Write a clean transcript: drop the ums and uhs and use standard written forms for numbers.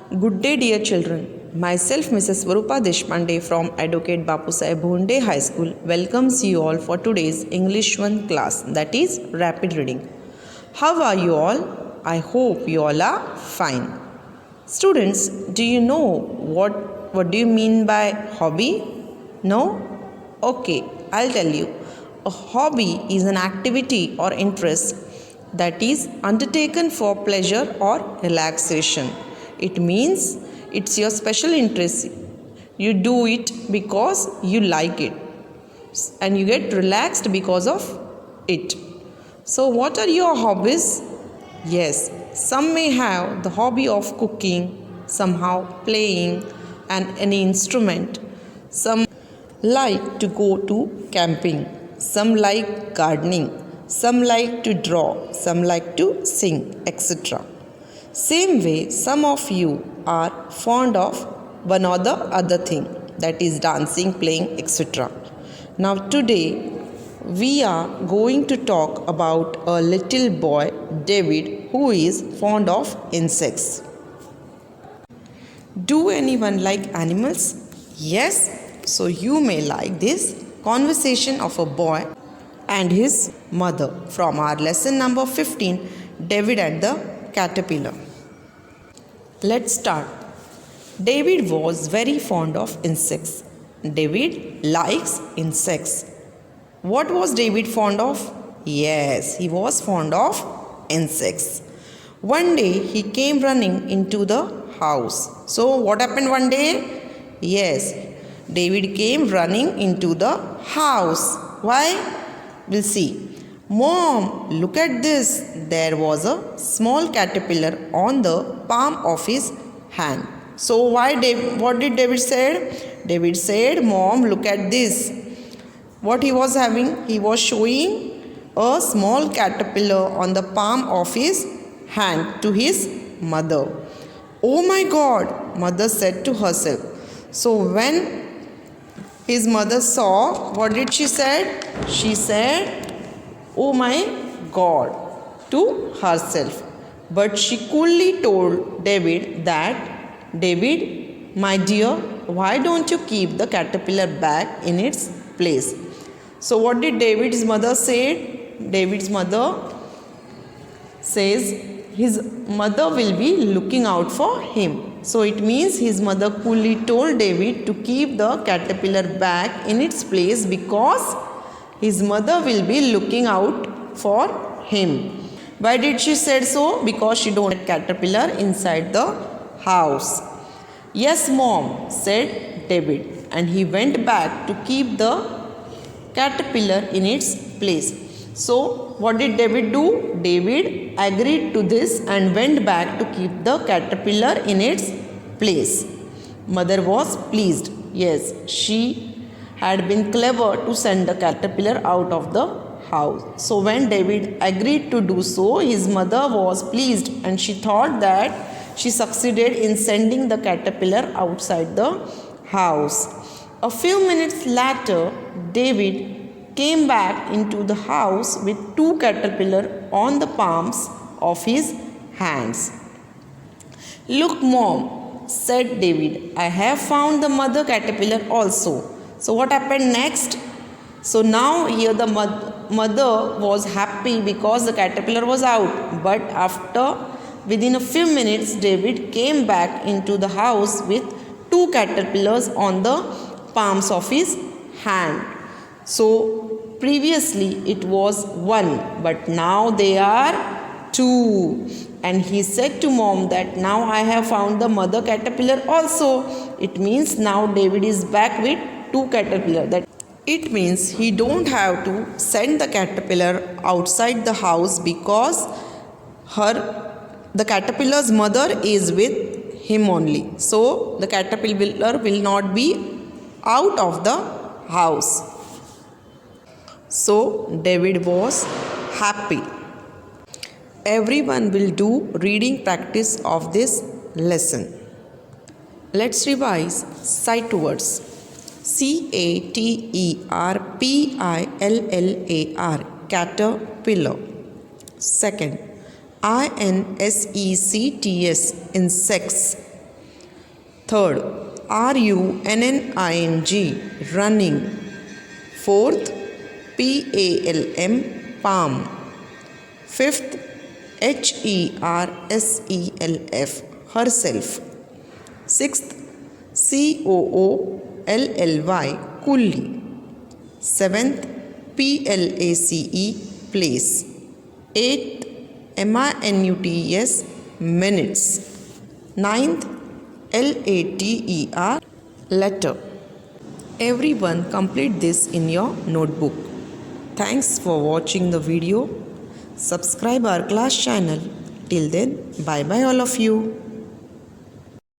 Good day, dear children. Myself, Mrs. Swarupa Deshpande from Advocate Bapusaheb Bhonde High School, welcomes you all for today's English 1 class, that is rapid reading. How are you all? I hope you all are fine. Students, do you know what do you mean by hobby? No? Okay, I'll tell you. A hobby is an activity or interest that is undertaken for pleasure or relaxation. It means it's your special interest. You do it because you like it and you get relaxed because of it. So, what are your hobbies? Yes, some may have the hobby of cooking, somehow playing any instrument. Some like to go to camping. Some like gardening. Some like to draw. Some like to sing, etc. Same way, some of you are fond of one or the other thing, that is dancing, playing, etc. Now today we are going to talk about a little boy, David, who is fond of insects. Do anyone like animals? Yes, so you may like this conversation of a boy and his mother from our lesson number 15, David and the Caterpillar. Let's start. David was very fond of insects. David likes insects. What was David fond of? Yes, he was fond of insects. One day he came running into the house. So, what happened one day? Yes, David came running into the house. Why? We'll see. Mom, look at this. There was a small caterpillar on the palm of his hand. So what did David said? David said, Mom, look at this. What he was having? He was showing a small caterpillar on the palm of his hand to his mother. Oh my God, mother said to herself. So when his mother saw, what did she said? She said, oh my God, to herself. But she coolly told David that, David, my dear, why don't you keep the caterpillar back in its place? So what did David's mother say? David's mother says his mother will be looking out for him. So it means his mother coolly told David to keep the caterpillar back in its place because his mother will be looking out for him. Why did she say so? Because she don't want caterpillar inside the house. Yes, Mom, said David, and he went back to keep the caterpillar in its place. So, what did David do? David agreed to this and went back to keep the caterpillar in its place. Mother was pleased. Yes, she had been clever to send the caterpillar out of the house. So when David agreed to do so, his mother was pleased and she thought that she succeeded in sending the caterpillar outside the house. A few minutes later, David came back into the house with two caterpillars on the palms of his hands. Look, Mom, said David, I have found the mother caterpillar also. So what happened next? So now here the mother was happy because the caterpillar was out. But within a few minutes, David came back into the house with two caterpillars on the palms of his hand. So previously it was one, but now they are two. And he said to Mom that now I have found the mother caterpillar also. It means now David is back with two caterpillars. That it means he don't have to send the caterpillar outside the house because the caterpillar's mother is with him only. So the caterpillar will not be out of the house. So David was happy. Everyone will do reading practice of this lesson. Let's revise sight words. caterpillar, caterpillar. Second, insects, insects. Third, RUNNING, running. Fourth, PALM, palm. Fifth, HERSELF, herself. Sixth, COOLLY, coolly. Seventh, PLACE, place. Eighth, MINUTES, minutes. Ninth, LATER, letter. Everyone complete this in your notebook. Thanks for watching the video. Subscribe our class channel. Till then, bye bye all of you.